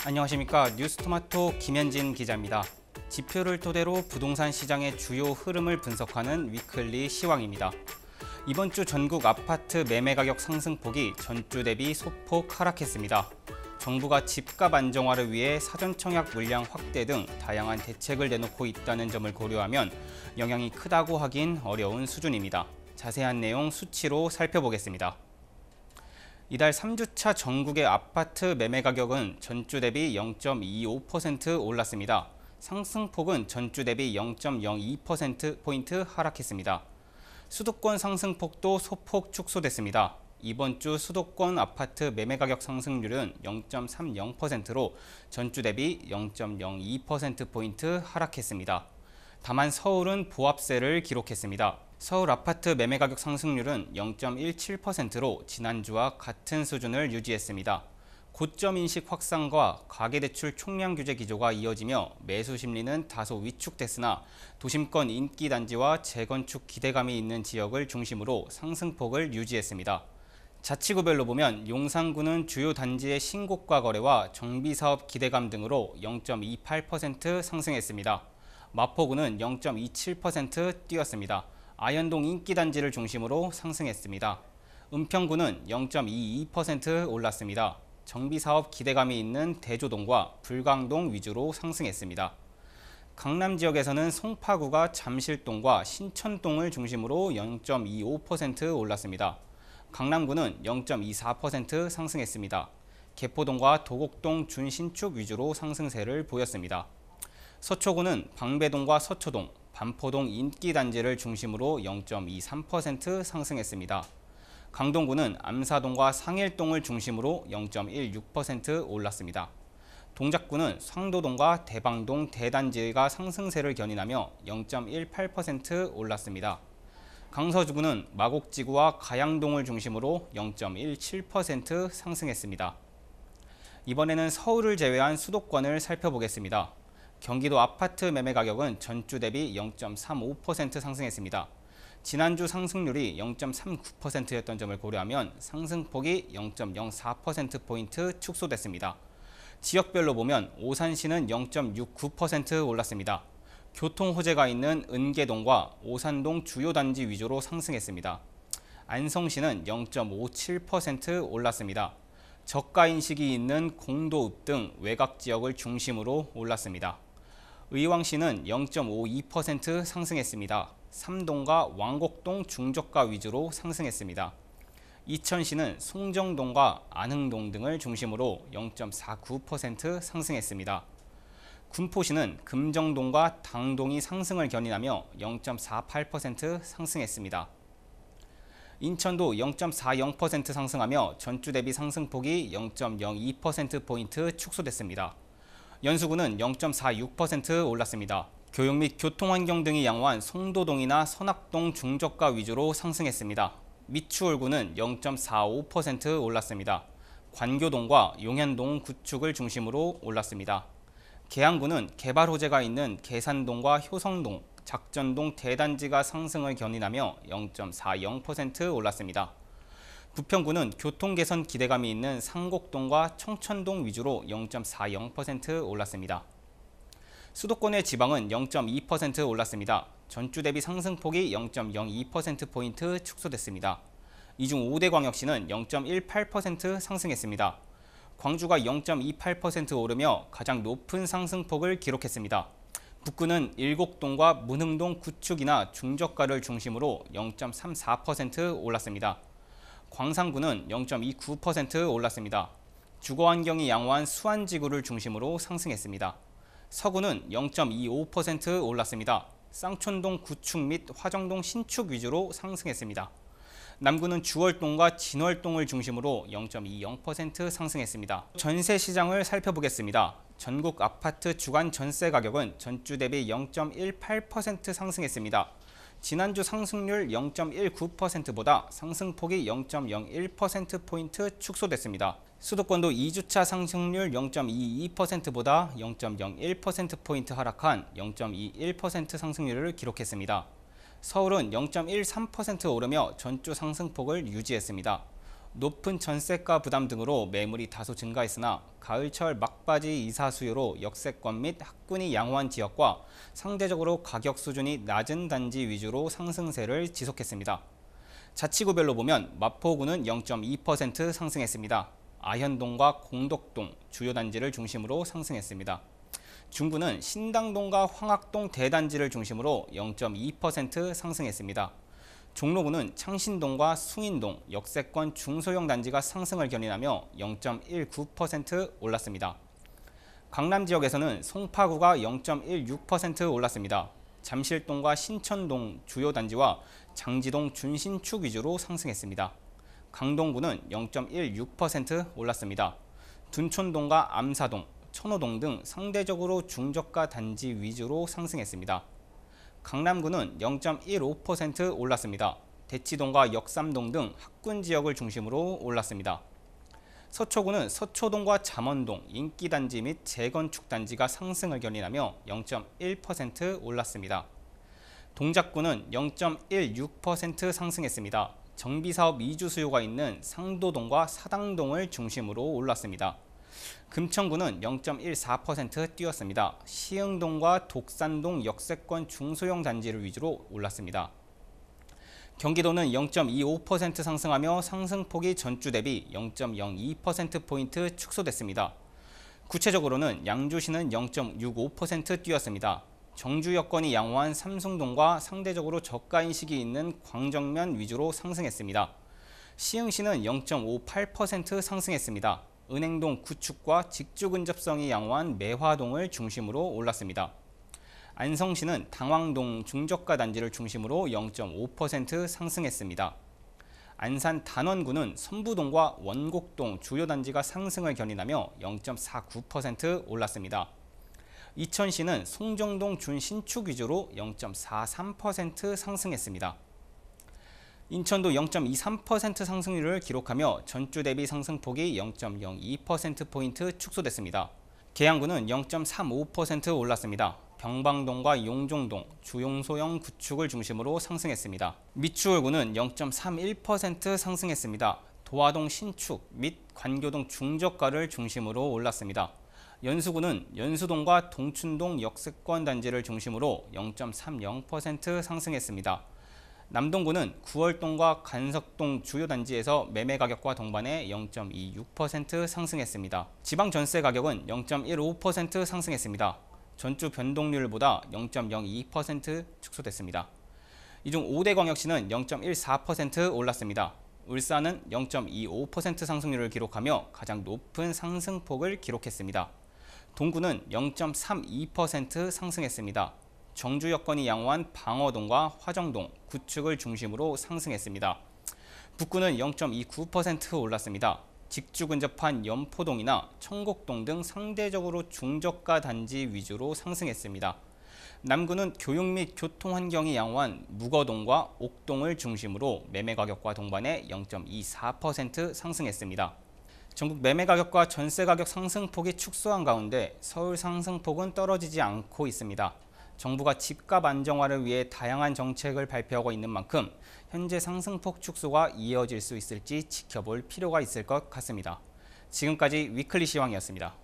안녕하십니까. 뉴스토마토 김현진 기자입니다. 지표를 토대로 부동산 시장의 주요 흐름을 분석하는 위클리 시황입니다. 이번 주 전국 아파트 매매 가격 상승폭이 전주 대비 소폭 하락했습니다. 정부가 집값 안정화를 위해 사전 청약 물량 확대 등 다양한 대책을 내놓고 있다는 점을 고려하면 영향이 크다고 하긴 어려운 수준입니다. 자세한 내용 수치로 살펴보겠습니다. 이달 3주차 전국의 아파트 매매 가격은 전주 대비 0.25% 올랐습니다. 상승폭은 전주 대비 0.02%포인트 하락했습니다. 수도권 상승폭도 소폭 축소됐습니다. 이번 주 수도권 아파트 매매 가격 상승률은 0.30%로 전주 대비 0.02%포인트 하락했습니다. 다만 서울은 보합세를 기록했습니다. 서울 아파트 매매 가격 상승률은 0.17%로 지난주와 같은 수준을 유지했습니다. 고점 인식 확산과 가계대출 총량 규제 기조가 이어지며 매수 심리는 다소 위축됐으나 도심권 인기 단지와 재건축 기대감이 있는 지역을 중심으로 상승폭을 유지했습니다. 자치구별로 보면 용산구는 주요 단지의 신고가 거래와 정비사업 기대감 등으로 0.28% 상승했습니다. 마포구는 0.27% 뛰었습니다. 아현동 인기단지를 중심으로 상승했습니다. 은평구는 0.22% 올랐습니다. 정비사업 기대감이 있는 대조동과 불광동 위주로 상승했습니다. 강남 지역에서는 송파구가 잠실동과 신천동을 중심으로 0.25% 올랐습니다. 강남구는 0.24% 상승했습니다. 개포동과 도곡동 준신축 위주로 상승세를 보였습니다. 서초구는 방배동과 서초동, 반포동 인기단지를 중심으로 0.23% 상승했습니다. 강동구는 암사동과 상일동을 중심으로 0.16% 올랐습니다. 동작구는 상도동과 대방동 대단지가 상승세를 견인하며 0.18% 올랐습니다. 강서구는 마곡지구와 가양동을 중심으로 0.17% 상승했습니다. 이번에는 서울을 제외한 수도권을 살펴보겠습니다. 경기도 아파트 매매 가격은 전주 대비 0.35% 상승했습니다. 지난주 상승률이 0.39%였던 점을 고려하면 상승폭이 0.04%포인트 축소됐습니다. 지역별로 보면 오산시는 0.69% 올랐습니다. 교통 호재가 있는 은계동과 오산동 주요 단지 위주로 상승했습니다. 안성시는 0.57% 올랐습니다. 저가 인식이 있는 공도읍 등 외곽 지역을 중심으로 올랐습니다. 의왕시는 0.52% 상승했습니다. 삼동과 왕곡동 중저가 위주로 상승했습니다. 이천시는 송정동과 안흥동 등을 중심으로 0.49% 상승했습니다. 군포시는 금정동과 당동이 상승을 견인하며 0.48% 상승했습니다. 인천도 0.40% 상승하며 전주 대비 상승폭이 0.02%포인트 축소됐습니다. 연수구는 0.46% 올랐습니다. 교육 및 교통환경 등이 양호한 송도동이나 선악동 중저가 위주로 상승했습니다. 미추홀구는 0.45% 올랐습니다. 관교동과 용현동 구축을 중심으로 올랐습니다. 계양구는 개발 호재가 있는 계산동과 효성동, 작전동 대단지가 상승을 견인하며 0.40% 올랐습니다. 부평구는 교통 개선 기대감이 있는 상곡동과 청천동 위주로 0.40% 올랐습니다. 수도권의 지방은 0.2% 올랐습니다. 전주 대비 상승폭이 0.02%포인트 축소됐습니다. 이 중 5대 광역시는 0.18% 상승했습니다. 광주가 0.28% 오르며 가장 높은 상승폭을 기록했습니다. 북구는 일곡동과 문흥동 구축이나 중저가를 중심으로 0.34% 올랐습니다. 광산구는 0.29% 올랐습니다. 주거환경이 양호한 수안지구를 중심으로 상승했습니다. 서구는 0.25% 올랐습니다. 쌍촌동 구축 및 화정동 신축 위주로 상승했습니다. 남구는 주월동과 진월동을 중심으로 0.20% 상승했습니다. 전세 시장을 살펴보겠습니다. 전국 아파트 주간 전세 가격은 전주 대비 0.18% 상승했습니다. 지난주 상승률 0.19%보다 상승폭이 0.01%포인트 축소됐습니다. 수도권도 2주차 상승률 0.22%보다 0.01%포인트 하락한 0.21% 상승률을 기록했습니다. 서울은 0.13% 오르며 전주 상승폭을 유지했습니다. 높은 전세가 부담 등으로 매물이 다소 증가했으나 가을철 막바지 이사 수요로 역세권 및 학군이 양호한 지역과 상대적으로 가격 수준이 낮은 단지 위주로 상승세를 지속했습니다. 자치구별로 보면 마포구는 0.2% 상승했습니다. 아현동과 공덕동 주요 단지를 중심으로 상승했습니다. 중구는 신당동과 황학동 대단지를 중심으로 0.2% 상승했습니다. 종로구는 창신동과 숭인동 역세권 중소형 단지가 상승을 견인하며 0.19% 올랐습니다. 강남 지역에서는 송파구가 0.16% 올랐습니다. 잠실동과 신천동 주요 단지와 장지동 준신축 위주로 상승했습니다. 강동구는 0.16% 올랐습니다. 둔촌동과 암사동, 천호동 등 상대적으로 중저가 단지 위주로 상승했습니다. 강남구는 0.15% 올랐습니다. 대치동과 역삼동 등 학군 지역을 중심으로 올랐습니다. 서초구는 서초동과 잠원동, 인기단지 및 재건축 단지가 상승을 견인하며 0.1% 올랐습니다. 동작구는 0.16% 상승했습니다. 정비사업 이주 수요가 있는 상도동과 사당동을 중심으로 올랐습니다. 금천구는 0.14% 뛰었습니다. 시흥동과 독산동 역세권 중소형 단지를 위주로 올랐습니다. 경기도는 0.25% 상승하며 상승폭이 전주 대비 0.02%포인트 축소됐습니다. 구체적으로는 양주시는 0.65% 뛰었습니다. 정주 여건이 양호한 삼성동과 상대적으로 저가 인식이 있는 광정면 위주로 상승했습니다. 시흥시는 0.58% 상승했습니다. 은행동 구축과 직주 근접성이 양호한 매화동을 중심으로 올랐습니다. 안성시는 당황동 중저가 단지를 중심으로 0.5% 상승했습니다. 안산 단원구는 선부동과 원곡동 주요 단지가 상승을 견인하며 0.49% 올랐습니다. 이천시는 송정동 준신축 위주로 0.43% 상승했습니다. 인천도 0.23% 상승률을 기록하며 전주 대비 상승폭이 0.02%포인트 축소됐습니다. 계양구는 0.35% 올랐습니다. 병방동과 용종동, 주용소형 구축을 중심으로 상승했습니다. 미추홀구는 0.31% 상승했습니다. 도화동 신축 및 관교동 중저가를 중심으로 올랐습니다. 연수구는 연수동과 동춘동 역세권 단지를 중심으로 0.30% 상승했습니다. 남동구는 구월동과 간석동 주요 단지에서 매매 가격과 동반해 0.26% 상승했습니다. 지방 전세 가격은 0.15% 상승했습니다. 전주 변동률보다 0.02% 축소됐습니다. 이 중 5대 광역시는 0.14% 올랐습니다. 울산은 0.25% 상승률을 기록하며 가장 높은 상승폭을 기록했습니다. 동구는 0.32% 상승했습니다. 정주 여건이 양호한 방어동과 화정동, 구축을 중심으로 상승했습니다. 북구는 0.29% 올랐습니다. 직주 근접한 연포동이나 청곡동 등 상대적으로 중저가 단지 위주로 상승했습니다. 남구는 교육 및 교통 환경이 양호한 묵어동과 옥동을 중심으로 매매 가격과 동반해 0.24% 상승했습니다. 전국 매매 가격과 전세 가격 상승폭이 축소한 가운데 서울 상승폭은 떨어지지 않고 있습니다. 정부가 집값 안정화를 위해 다양한 정책을 발표하고 있는 만큼 현재 상승폭 축소가 이어질 수 있을지 지켜볼 필요가 있을 것 같습니다. 지금까지 위클리 시황이었습니다.